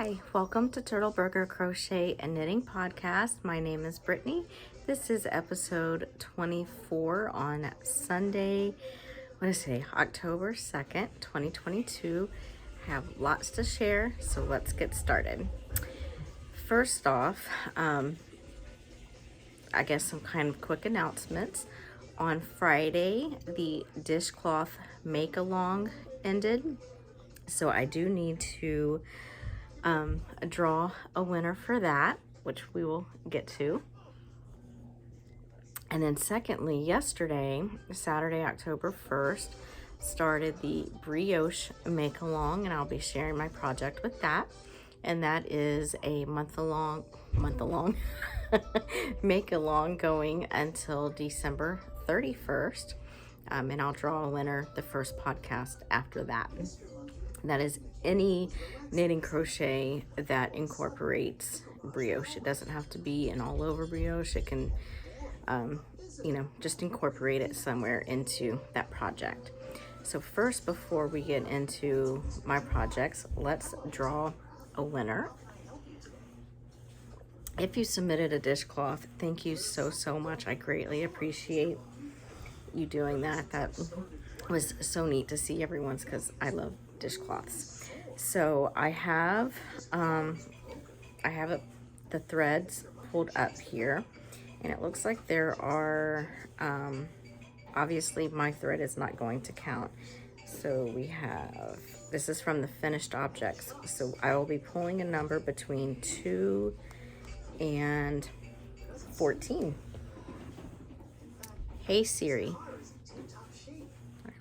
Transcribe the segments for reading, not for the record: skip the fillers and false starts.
Hi, welcome to Turtle Burger Crochet and Knitting Podcast. My name is Brittany. This is episode 24 on Sunday, October 2nd, 2022. I have lots to share, so let's get started. First off, I guess some kind of quick announcements. On Friday, the Dishcloth make-along ended, so I do need to draw a winner for that, which we will get to. And then secondly, yesterday, Saturday, October 1st, started the Brioche make-along, and I'll be sharing my project with that. And that is a month-along make-along going until December 31st. And I'll draw a winner the first podcast after that. That is any knitting crochet that incorporates brioche. It doesn't have to be an all over brioche. It can, just incorporate it somewhere into that project. So first, before we get into my projects, let's draw a winner. If you submitted a dishcloth, thank you so much. I greatly appreciate you doing that. That was so neat to see everyone's, because I love dishcloths. So I have the threads pulled up here, and it looks like there are obviously my thread is not going to count. So we have, this is from the finished objects, so I will be pulling a number between 2 and 14. Hey Siri.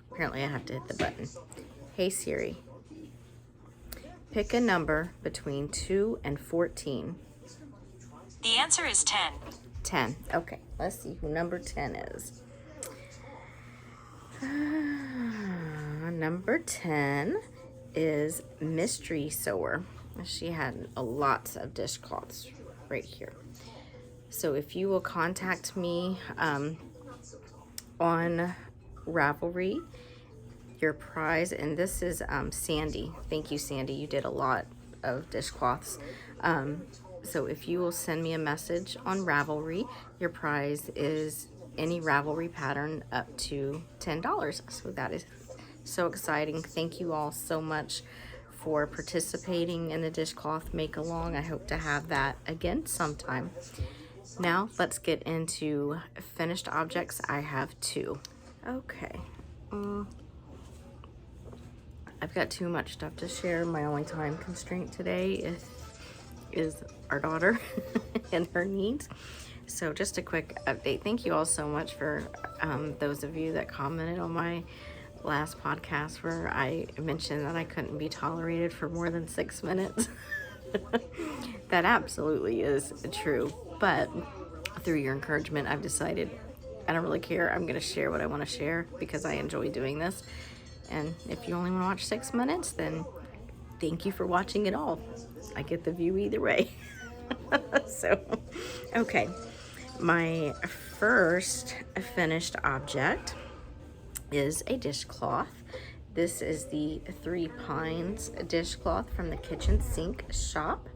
Apparently I have to hit the button. Hey Siri, pick a number between 2 and 14. The answer is 10. 10. Okay, let's see who number 10 is. Number 10 is Mystery Sewer. She had lots of dishcloths right here. So if you will contact me on Ravelry, your prize, and this is Sandy. Thank you, Sandy. You did a lot of dishcloths. So if you will send me a message on Ravelry, your prize is any Ravelry pattern up to $10. So that is so exciting. Thank you all so much for participating in the dishcloth make-along. I hope to have that again sometime. Now let's get into finished objects. I have 2. Okay. I've got too much stuff to share. My only time constraint today is our daughter and her needs. So just a quick update. Thank you all so much for those of you that commented on my last podcast where I mentioned that I couldn't be tolerated for more than 6 minutes. That absolutely is true. But through your encouragement, I've decided I don't really care. I'm going to share what I want to share because I enjoy doing this. And if you only want to watch 6 minutes, then thank you for watching it all. I get the view either way. So, okay. My first finished object is a dishcloth. This is the 3 Pines dishcloth from the Kitchen Sink shop.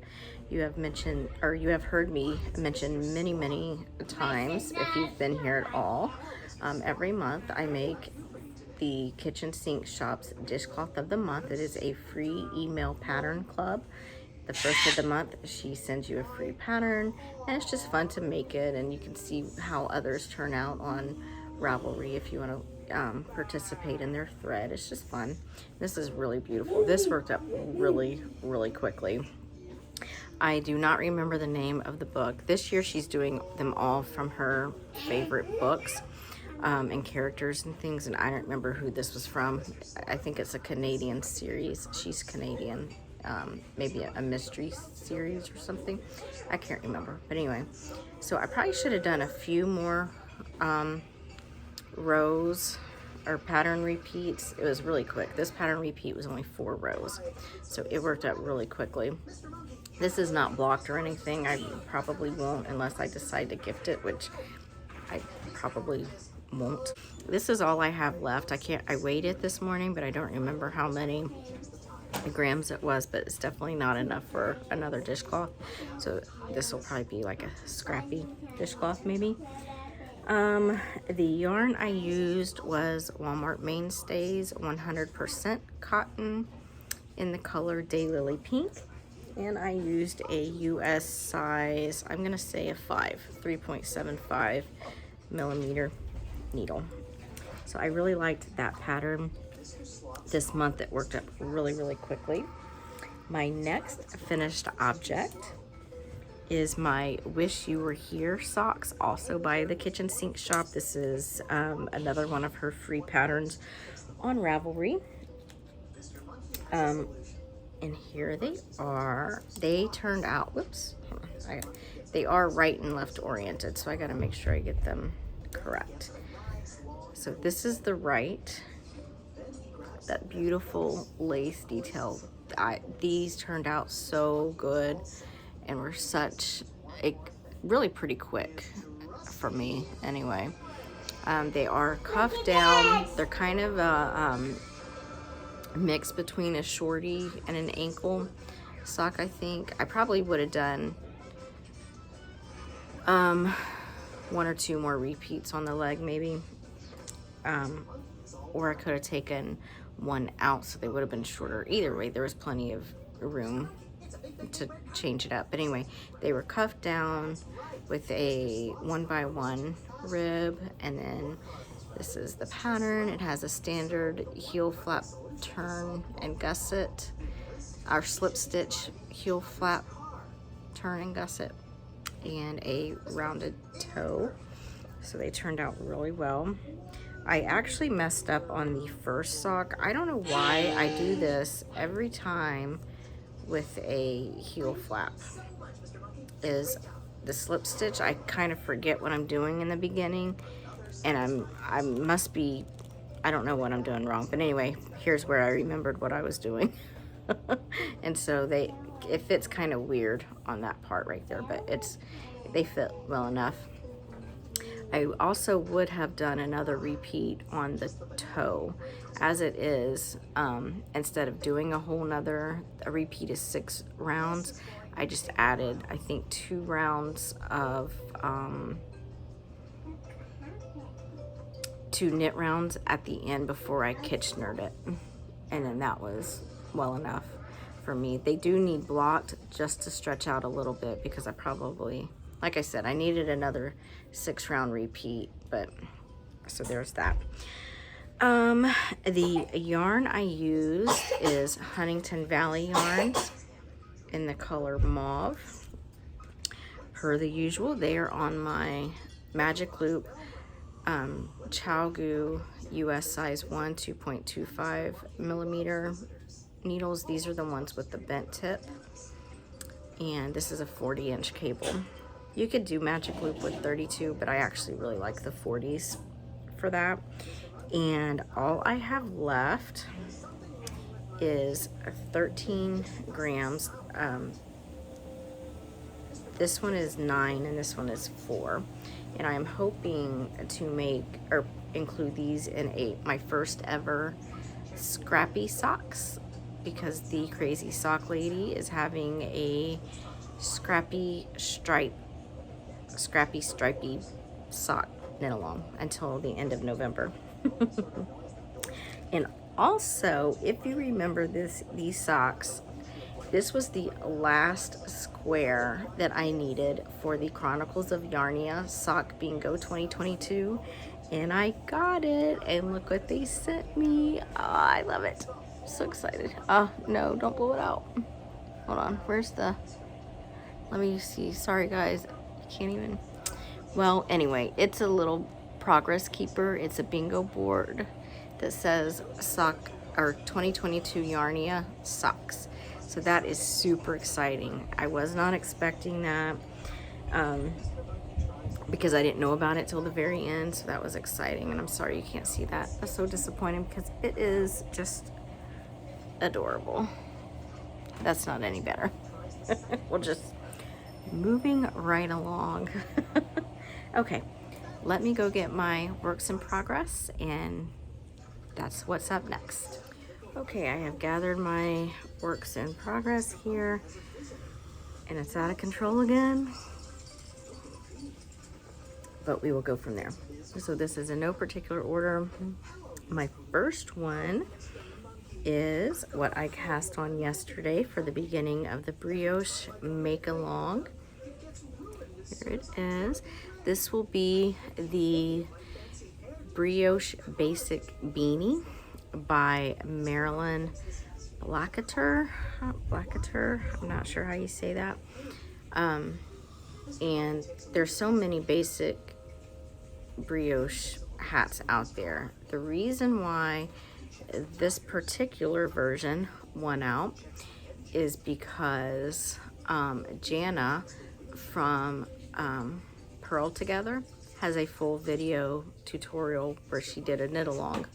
You have mentioned, or you have heard me mention many times, if you've been here at all. Every month I make the Kitchen Sink shop's dishcloth of the month. It is a free email pattern club. The first of the month, she sends you a free pattern, and it's just fun to make it, and you can see how others turn out on Ravelry if you want to participate in their thread. It's just fun. This is really beautiful. This worked up really quickly. I do not remember the name of the book. This year she's doing them all from her favorite books and characters and things, and I don't remember who this was from. I think it's a Canadian series. She's Canadian. Maybe a mystery series or something. I can't remember. But anyway, so I probably should have done a few more rows or pattern repeats. It was really quick. This pattern repeat was only 4 rows, so it worked out really quickly. This is not blocked or anything. I probably won't unless I decide to gift it, which I probably won't. This is all I have left. I weighed it this morning, but I don't remember how many grams it was, but it's definitely not enough for another dishcloth. So this will probably be like a scrappy dishcloth maybe. The yarn I used was Walmart Mainstays 100% cotton in the color Daylily Pink. And I used a US size, I'm gonna say a 3.75 millimeter needle. So I really liked that pattern. This month it worked up really, really quickly. My next finished object is my Wish You Were Here socks, also by the Kitchen Sink Shop. This is another one of her free patterns on Ravelry. And here they are. They turned out, whoops, they are right and left oriented, so I gotta make sure I get them correct. So this is the right, that beautiful lace detail. These turned out so good and were really pretty quick for me anyway. They are cuffed down. They're kind of a mix between a shorty and an ankle sock, I think. I probably would have done one or two more repeats on the leg maybe. Or I could have taken one out so they would have been shorter. Either way, there was plenty of room to change it up. But anyway, they were cuffed down with a 1x1 rib, and then this is the pattern. It has a standard heel flap turn and gusset, our slip stitch heel flap turn and gusset, and a rounded toe. So they turned out really well. I actually messed up on the first sock. I don't know why I do this every time with a heel flap. Is the slip stitch, I kind of forget what I'm doing in the beginning, and I must be, I don't know what I'm doing wrong. But anyway, here's where I remembered what I was doing. And so it fits kind of weird on that part right there, but they fit well enough. I also would have done another repeat on the toe. As it is, instead of doing a repeat is 6 rounds, I just added, I think, 2 rounds of 2 knit rounds at the end before I Kitchenered it. And then that was well enough for me. They do need blocked just to stretch out a little bit, because I probably, like I said, I needed another 6 round repeat, but so there's that. The yarn I used is Huntington Valley yarns in the color mauve. Per the usual, they are on my Magic Loop Chalgu US size 1 2.25 millimeter needles. These are the ones with the bent tip, and this is a 40-inch cable. You could do Magic Loop with 32, but I actually really like the 40s for that. And all I have left is 13 grams. This one is 9 and this one is 4. And I'm hoping to include these in my first ever scrappy socks, because the Crazy Sock Lady is having a scrappy stripy sock knit along until the end of November. And also, if you remember these socks, this was the last square that I needed for the Chronicles of Narnia Sock Bingo 2022, and I got it, and look what they sent me. Oh, I love it. So excited. Oh no, don't blow it out. Hold on, let me see. Sorry guys, I can't even. Well, anyway, it's a little progress keeper. It's a bingo board that says 2022 Yarnia socks. So that is super exciting. I was not expecting that because I didn't know about it till the very end. So that was exciting, and I'm sorry you can't see that. That's so disappointing because it is just adorable. That's not any better. We'll just moving right along. Okay, let me go get my works in progress, and that's what's up next. Okay, I have gathered my works in progress here, and it's out of control again, but we will go from there. So this is in no particular order. My first one is what I cast on yesterday for the beginning of the Brioche Make-Along. Here it is. This will be the Brioche Basic Beanie by Marilynn Blacketer. I'm not sure how you say that. And there's so many basic brioche hats out there. The reason why this particular version won out is because Jana from Purl Together has a full video tutorial where she did a knit along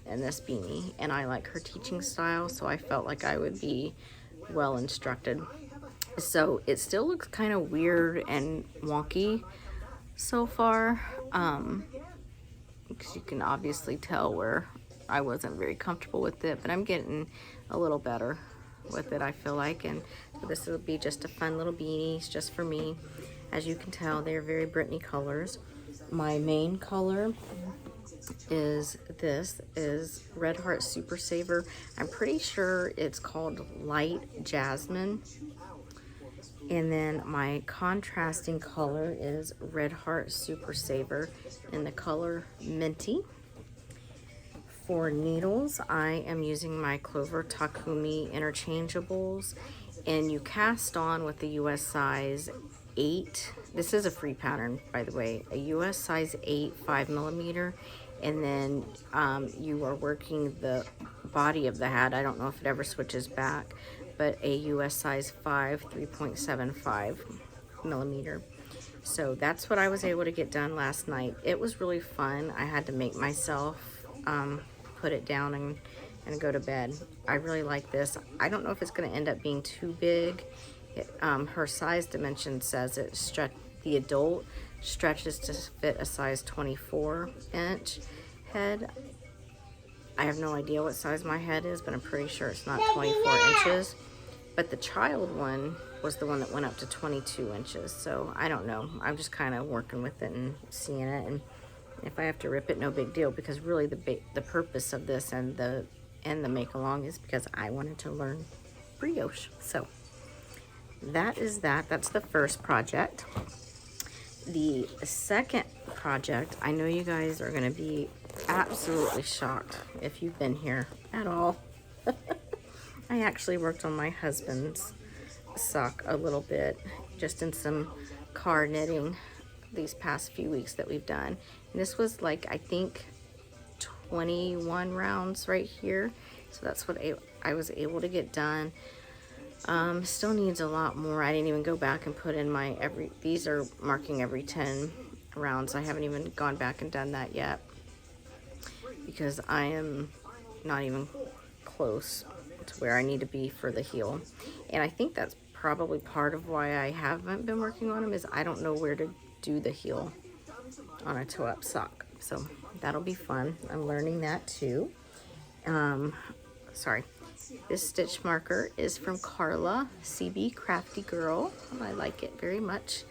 in this beanie, and I like her teaching style, so I felt like I would be well instructed. So it still looks kind of weird and wonky so far, because you can obviously tell where I wasn't very comfortable with it, but I'm getting a little better with it, I feel like. And so this will be just a fun little beanie just for me. As you can tell, they're very Brittany colors. My main color is Red Heart Super Saver. I'm pretty sure it's called Light Jasmine. And then my contrasting color is Red Heart Super Saver in the color Minty. For needles, I am using my Clover Takumi interchangeables, and you cast on with the US size 8. This is a free pattern, by the way, a US size 8 5mm, and then you are working the body of the hat. I don't know if it ever switches back, but a US size 5 3.75mm. So that's what I was able to get done last night. It was really fun. I had to make myself put it down and go to bed. I really like this. I don't know if it's going to end up being too big. Her size dimension says the adult stretches to fit a size 24-inch head. I have no idea what size my head is, but I'm pretty sure it's not 24 inches. But the child one was the one that went up to 22 inches. So I don't know. I'm just kind of working with it and seeing it. And if I have to rip it, no big deal, because really the purpose of this and the make along is because I wanted to learn brioche. So that is that. That's the first project. The second project, I know you guys are going to be absolutely shocked if you've been here at all. I actually worked on my husband's sock a little bit, just in some car knitting these past few weeks that we've done. And this was like, I think 21 rounds right here. So that's what I was able to get done. Still needs a lot more. I didn't even go back and put in my these are marking every 10 rounds. I haven't even gone back and done that yet, because I am not even close to where I need to be for the heel. And I think that's probably part of why I haven't been working on them, is I don't know where to do the heel on a toe-up sock. So that'll be fun. I'm learning that too. Sorry. This stitch marker is from Carla, CB Crafty Girl. I like it very much.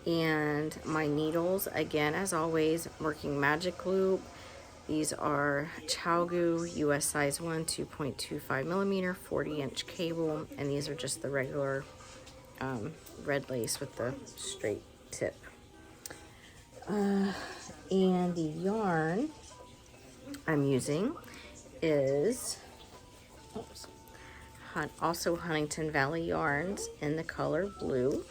And my needles, again, as always, working magic loop. These are Chalgu US size 1 2.25mm 40-inch cable, and these are just the regular red lace with the straight tip. And the yarn I'm using is also Huntington Valley Yarns in the color blue.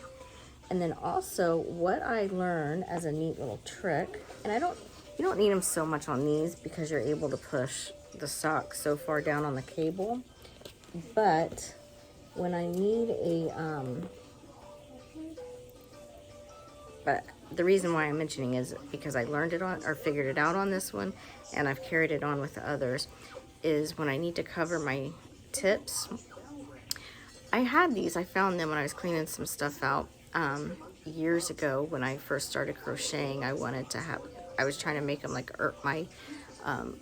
And then also what I learned as a neat little trick, and you don't need them so much on these because you're able to push the sock so far down on the cable. But when I need but the reason why I'm mentioning is because I learned it on, or figured it out on this one, and I've carried it on with the others, is when I need to cover my tips. I had these, I found them when I was cleaning some stuff out years ago when I first started crocheting. I was trying to make them like my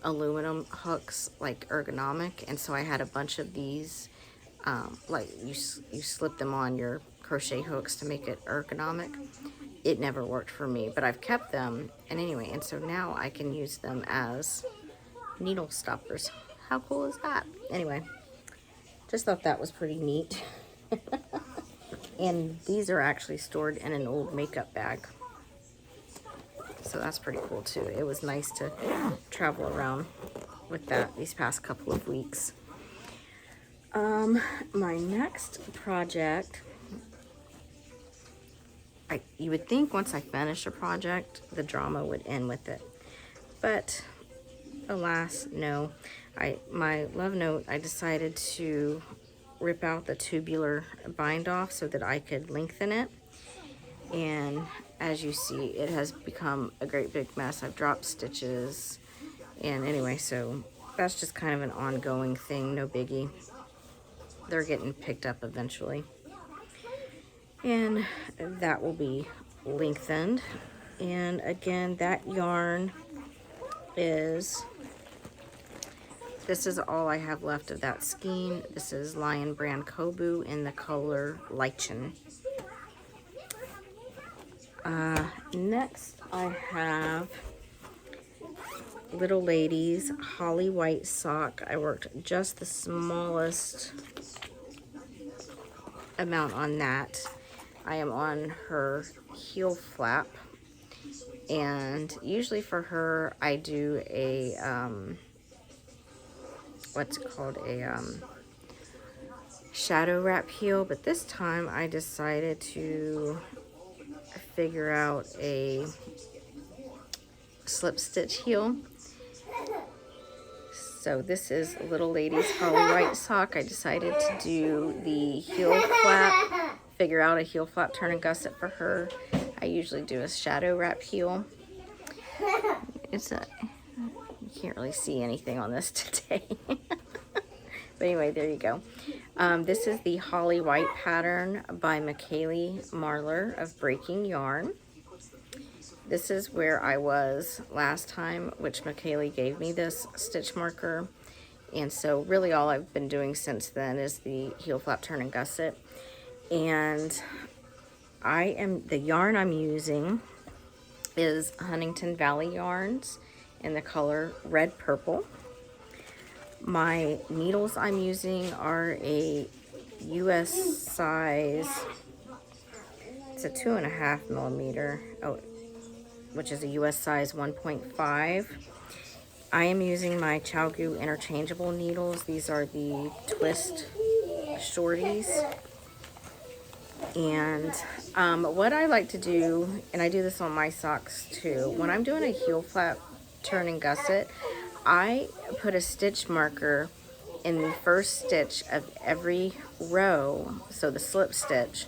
aluminum hooks, like ergonomic, and so I had a bunch of these, like you slip them on your crochet hooks to make it ergonomic. It never worked for me, but I've kept them, and anyway, and so now I can use them as needle stoppers. How cool is that? Anyway, just thought that was pretty neat. And these are actually stored in an old makeup bag, so that's pretty cool too. It was nice to travel around with that these past couple of weeks. My next project, you would think once I finish a project, the drama would end with it, but alas, no. My love note, I decided to rip out the tubular bind off so that I could lengthen it, and as you see, it has become a great big mess. I've dropped stitches, and anyway, so that's just kind of an ongoing thing, no biggie. They're getting picked up eventually, and that will be lengthened. And again, that yarn is, this is all I have left of that skein. This is Lion Brand Kobu in the color Lichen. Next I have Little Ladies Holly White Sock. I worked just the smallest amount on that. I am on her heel flap, and usually for her I do a what's it called, a shadow wrap heel, but this time I decided to figure out a slip stitch heel. So this is Little Ladies Holly White Sock. I decided to do the heel flap, figure out a heel flap turn and gusset for her. I usually do a shadow wrap heel. It's a, you can't really see anything on this today. But anyway, there you go. This is the Holly White pattern by Michaeli Marlar of Breaking Yarn. This is where I was last time, which Michaeli gave me this stitch marker. And so really all I've been doing since then is the heel flap turn and gusset. And the yarn I'm using is Huntington Valley Yarns in the color Red Purple. My needles I'm using are a US size, it's a 2.5 millimeter, which is a US size 1.5. I am using my ChowGoo interchangeable needles. These are the twist shorties. And what I like to do, and I do this on my socks too, when I'm doing a heel flap turn and gusset, I put a stitch marker in the first stitch of every row, so the slip stitch,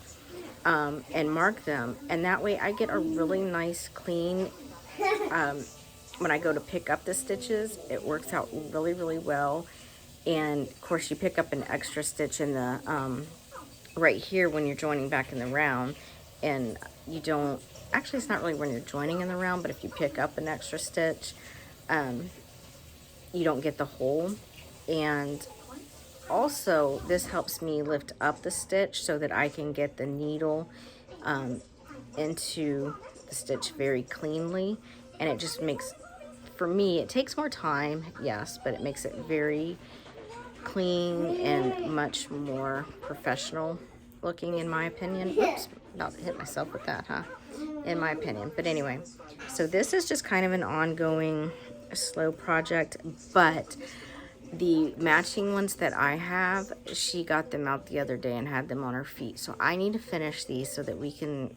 and mark them, and that way I get a really nice clean, when I go to pick up the stitches, it works out really, really well. And of course you pick up an extra stitch in the, right here when you're joining back in the round, and you don't, actually it's not really when you're joining in the round, but if you pick up an extra stitch, you don't get the hole. And also this helps me lift up the stitch so that I can get the needle into the stitch very cleanly, and it just makes, for me, it takes more time, yes, but it makes it very clean and much more professional looking, in my opinion. Oops, about to hit myself with that, huh? In my opinion. But anyway, so this is just kind of an ongoing slow project, but the matching ones that I have, she got them out the other day and had them on her feet. So I need to finish these so that we can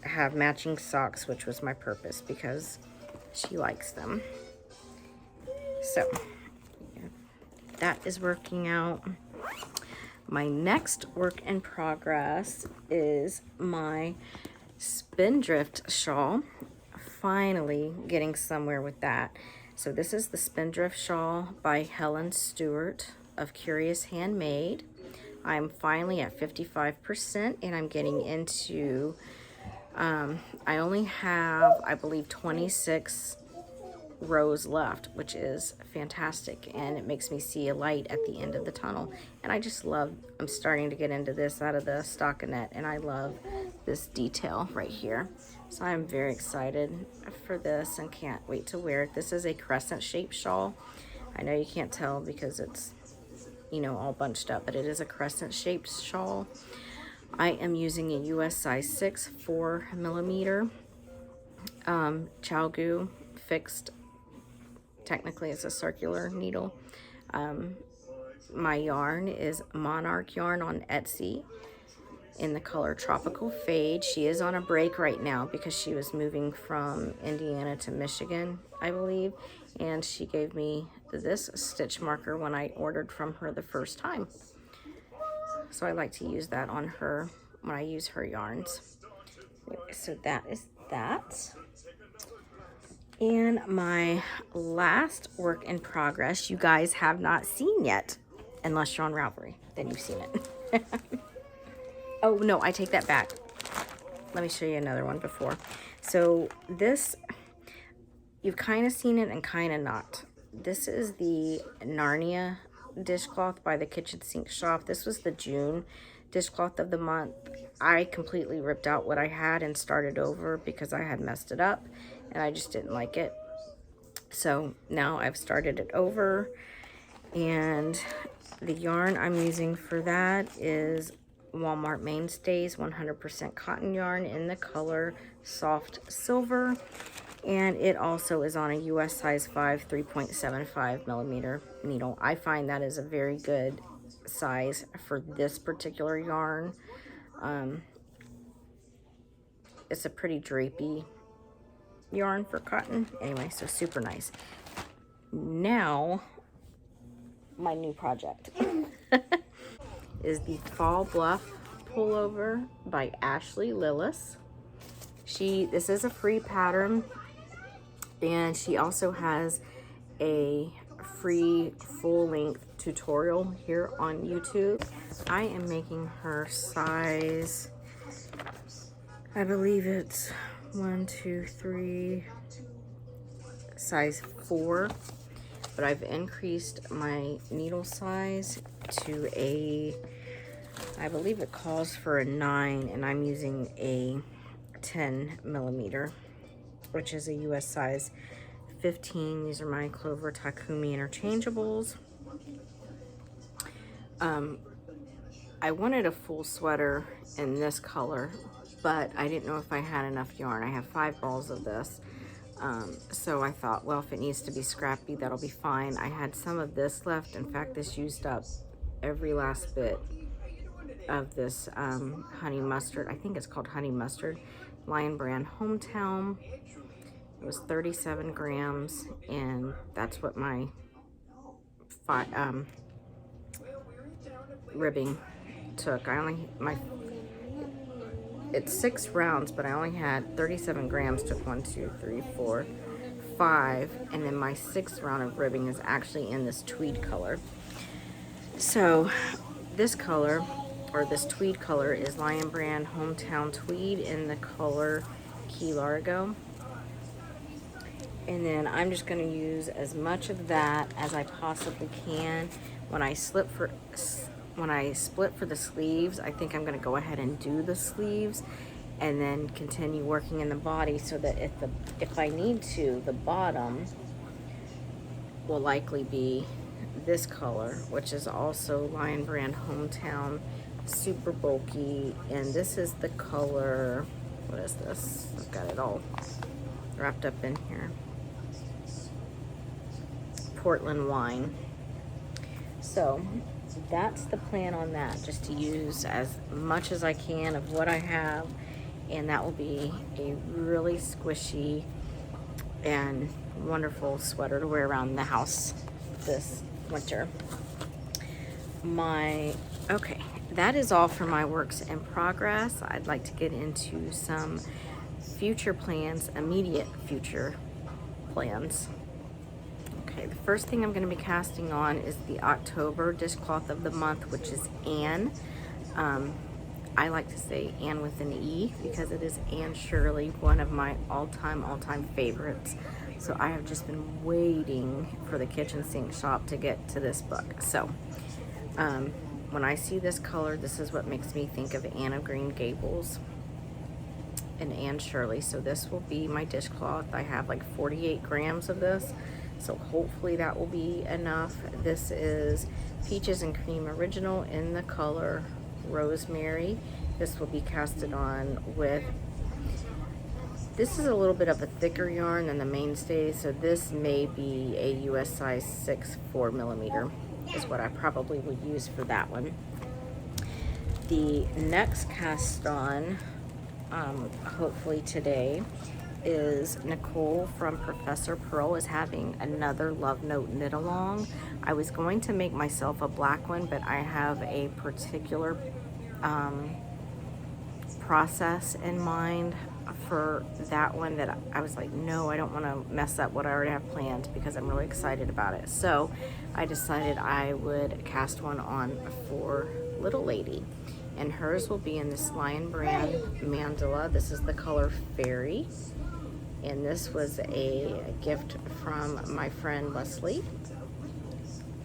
have matching socks, which was my purpose because she likes them. So yeah, that is working out. My next work in progress is my Spindrift shawl. Finally getting somewhere with that. So this is the Spindrift shawl by Helen Stewart of Curious Handmade. I'm finally at 55% and I'm getting into, I only have, I believe, 26 rows left, which is fantastic, and it makes me see a light at the end of the tunnel. And I just love, I'm starting to get into this out of the stockinette, and I love this detail right here. So I'm very excited for this and can't wait to wear it. This is a crescent shaped shawl. I know you can't tell because it's, you know, all bunched up, but it is a crescent shaped shawl. I am using a US size 6 4mm Chalgu fixed. Technically it's a circular needle. My yarn is MonarchYarn on Etsy in the color Tropical Fade. She is on a break right now because she was moving from Indiana to Michigan, I believe, and she gave me this stitch marker when I ordered from her the first time. So I like to use that on her when I use her yarns. Anyway, so that is that. And my last work in progress you guys have not seen yet, unless you're on Ravelry, then you've seen it. Oh no, I take that back. Let me show you another one before. So this, you've kind of seen it and kind of not. This is the Narnia dishcloth by the kitchen sink shop. This was the June dishcloth of the month. I completely ripped out what I had and started over because I had messed it up and I just didn't like it. So now I've started it over, and the yarn I'm using for that is Walmart Mainstays 100% cotton yarn in the color Soft Silver, and it also is on a US size 5 3.75mm needle. I find that is a very good size for this particular yarn. It's a pretty drapey yarn for cotton. Anyway, so super nice. Now, my new project is the Fall Bluff Pullover by Lillis. This is a free pattern, and she also has a free full-length tutorial here on YouTube. I am making her size, I believe it's 1, 2, 3, size 4, but I've increased my needle size to a, I believe it calls for a 9, and I'm using a 10mm, which is a US size 15. These are my Clover Takumi interchangeables. I wanted a full sweater in this color, but I didn't know if I had enough yarn. I have 5 balls of this. So I thought, well, if it needs to be scrappy, that'll be fine. I had some of this left. In fact, this used up every last bit of this honey mustard. I think it's called honey mustard. Lion Brand Hometown. It was 37 grams, and that's what my ribbing took. It's 6 rounds, but I only had 37 grams. Took 1, 2, 3, 4, 5, and then my 6th round of ribbing is actually in this tweed color. So this color, or this tweed color, is Lion Brand Hometown Tweed in the color Key Largo. And then I'm just going to use as much of that as I possibly can. When I split for the sleeves, I think I'm going to go ahead and do the sleeves and then continue working in the body, so that if I need to, the bottom will likely be this color, which is also Lion Brand Hometown, super bulky. And this is the color, what is this? I've got it all wrapped up in here. Portland Wine. So that's the plan on that, just to use as much as I can of what I have, and that will be a really squishy and wonderful sweater to wear around the house this winter. Okay, that is all for my works in progress. I'd like to get into some future plans, immediate future plans. Okay, the first thing I'm going to be casting on is the October dishcloth of the month, which is Anne. I like to say Anne with an E because it is Anne Shirley, one of my all-time favorites. So I have just been waiting for the kitchen sink shop to get to this book. So when I see this color, this is what makes me think of Anne of Green Gables and Anne Shirley. So this will be my dishcloth. I have like 48 grams of this, so hopefully that will be enough. This is Peaches and Cream Original in the color Rosemary. This will be casted on with, this is a little bit of a thicker yarn than the mainstay, so this may be a US size 6 4mm is what I probably would use for that one. The next cast on, hopefully today, is Nicole from Professor Pearl is having another Love Note knit along. I was going to make myself a black one, but I have a particular process in mind for that one that I was like, no, I don't want to mess up what I already have planned because I'm really excited about it. So I decided I would cast one on for Little Lady, and hers will be in this Lion Brand Mandala. This is the color Fairy, and this was a gift from my friend Leslie.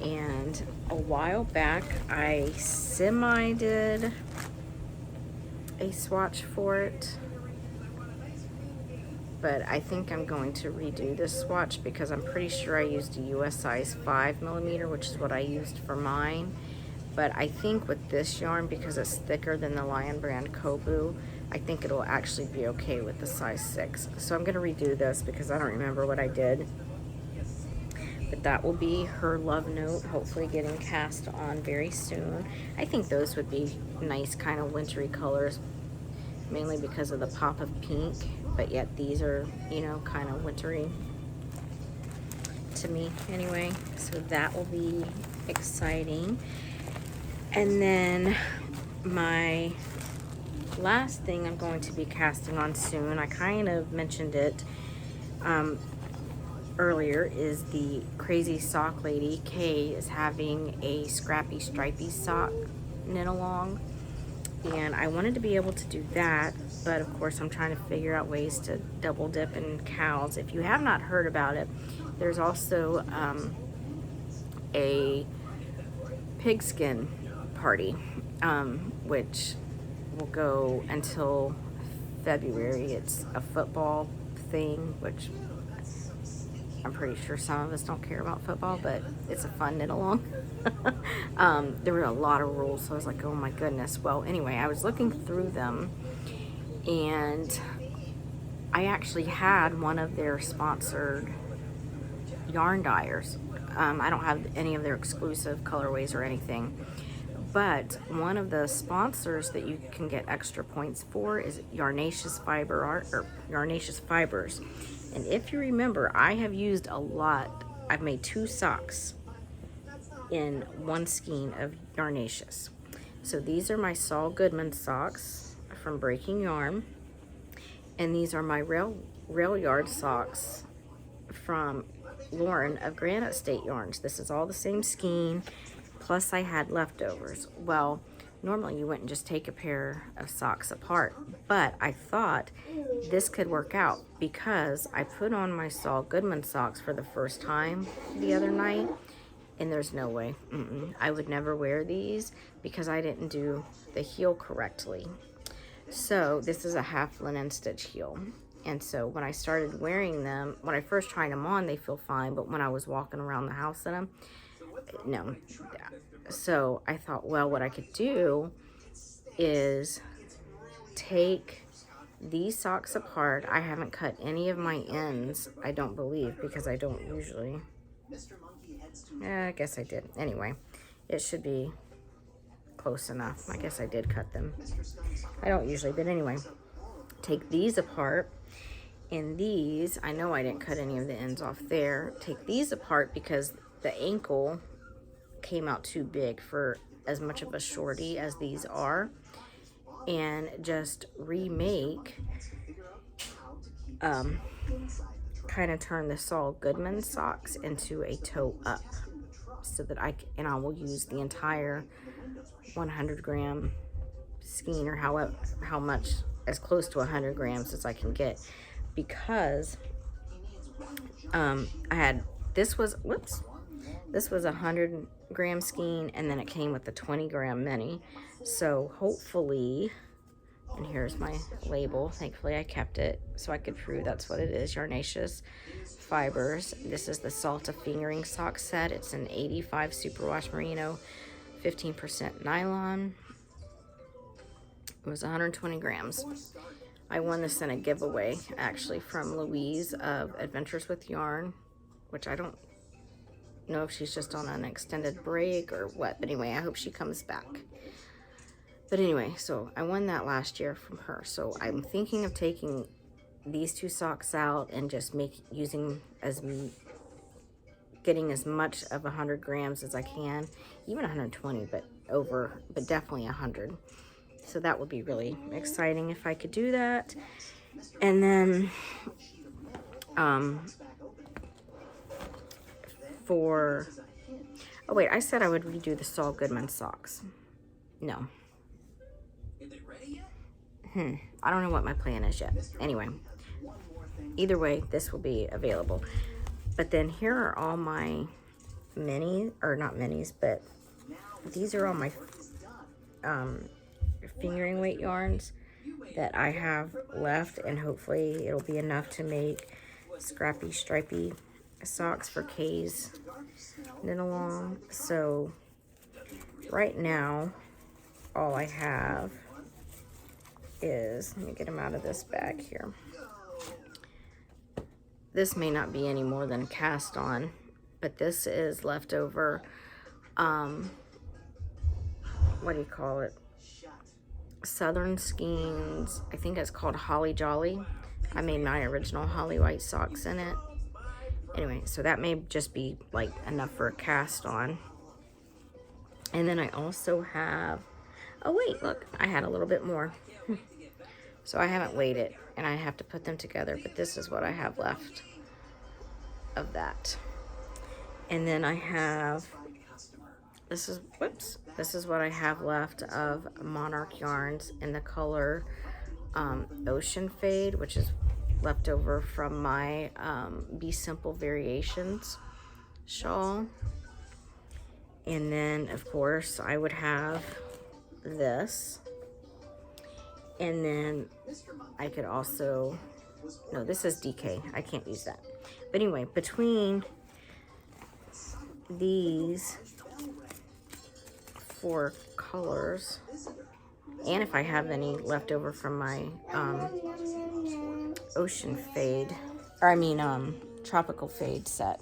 And a while back I did a swatch for it, but I think I'm going to redo this swatch because I'm pretty sure I used a US size 5mm, which is what I used for mine. But I think with this yarn, because it's thicker than the Lion Brand Kobu, I think it'll actually be okay with the size 6. So I'm going to redo this because I don't remember what I did. But that will be her Love Note, hopefully getting cast on very soon. I think those would be nice kind of wintry colors, mainly because of the pop of pink, but yet these are, you know, kind of wintry to me anyway. So that will be exciting. And then my last thing I'm going to be casting on soon, I kind of mentioned it earlier, is the Crazy Sock Lady. Kay is having a scrappy stripy sock knit along, and I wanted to be able to do that, but of course I'm trying to figure out ways to double dip in cows. If you have not heard about it, there's also a pigskin party, which will go until February. It's a football thing, which I'm pretty sure some of us don't care about football, but it's a fun knit along. There were a lot of rules, so I was like, oh my goodness. Well, anyway, I was looking through them, and I actually had one of their sponsored yarn dyers. I don't have any of their exclusive colorways or anything, but one of the sponsors that you can get extra points for is Yarnaceous Fiber Art, or Yarnaceous Fibers. And if you remember, I have used a lot. I've made 2 socks in one skein of Yarnaceous. So these are my Saul Goodman socks from Breaking Yarn, and these are my Rail Yard socks from Lauren of Granite State Yarns. This is all the same skein, plus I had leftovers. Well, normally you wouldn't just take a pair of socks apart, but I thought this could work out because I put on my Saul Goodman socks for the first time the other night, and there's no way. I would never wear these because I didn't do the heel correctly. So this is a half linen stitch heel. And so when I started wearing them, when I first tried them on, they feel fine, but when I was walking around the house in them, no. So I thought, well, what I could do is take these socks apart. I haven't cut any of my ends, I don't believe, because I don't usually. I guess I did. Anyway, it should be close enough. I guess I did cut them. I don't usually, but anyway, take these apart. And these, I know I didn't cut any of the ends off there. Take these apart because the ankle came out too big for as much of a shorty as these are, and just remake, kind of turn the Saul Goodman socks into a toe up, so that I will use the entire 100 gram skein, or how much, as close to 100 grams as I can get, because I had, this was a 100-gram skein, and then it came with the 20-gram mini. So hopefully, and here's my label, thankfully I kept it so I could prove that's what it is, Yarnaceous Fibers. This is the Salta fingering sock set. It's an 85 superwash merino, 15% nylon. It was 120 grams. I won this in a giveaway, actually, from Louise of Adventures with Yarn, which I don't know if she's just on an extended break or what, but anyway, I hope she comes back. But anyway, so I won that last year from her. So I'm thinking of taking these 2 socks out and just getting as much of 100 grams as I can, even 120, but definitely 100. So that would be really exciting if I could do that. And then oh wait, I said I would redo the Saul Goodman socks. No. I don't know what my plan is yet. Anyway, either way, this will be available. But then here are all my not minis, but these are all my fingering weight yarns that I have left, and hopefully it'll be enough to make scrappy, stripy socks for Kay's knit along. So right now, all I have is, let me get them out of this bag here. This may not be any more than cast on, but this is leftover, what do you call it? Southern Skeins. I think it's called Holly Jolly. I made my original Holly White socks in it. Anyway, so that may just be like enough for a cast on. And then I also have, oh wait, look, I had a little bit more. So I haven't weighed it, and I have to put them together, but this is what I have left of that. And then I have, this is what I have left of Monarch yarns in the color Ocean Fade, which is left over from my Be Simple Variations shawl. And then, of course, I would have this. And then I could also, no, this is DK. I can't use that. But anyway, between these 4 colors, and if I have any left over from my Ocean Fade, or I mean Tropical Fade set,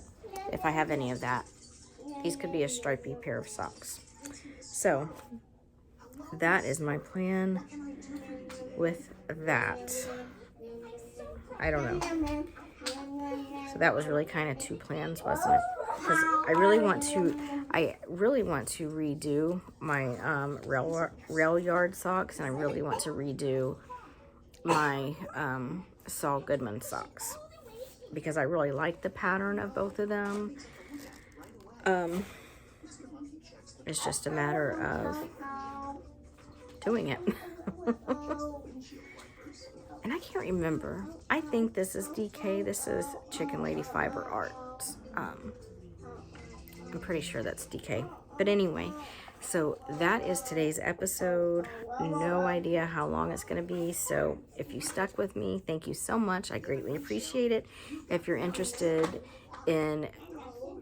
if I have any of that, these could be a stripy pair of socks. So that is my plan with that. I don't know. So that was really kind of 2 plans, wasn't it? Because I really want to redo my rail yard socks, and I really want to redo my Saul Goodman socks, because I really like the pattern of both of them. It's just a matter of doing it. And I can't remember. I think this is DK. This is Chicken Lady Fiber Arts. I'm pretty sure that's DK. But anyway, so that is today's episode. No idea how long it's going to be. So if you stuck with me, thank you so much. I greatly appreciate it. If you're interested in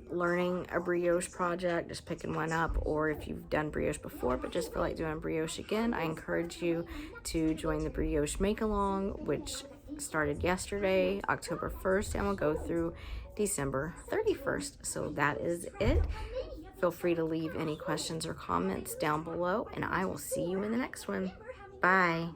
learning a brioche project, just picking one up, or if you've done brioche before but just feel like doing brioche again, I encourage you to join the Brioche Make Along, which started yesterday, October 1st, and will go through December 31st. So that is it. Feel free to leave any questions or comments down below, and I will see you in the next one. Bye.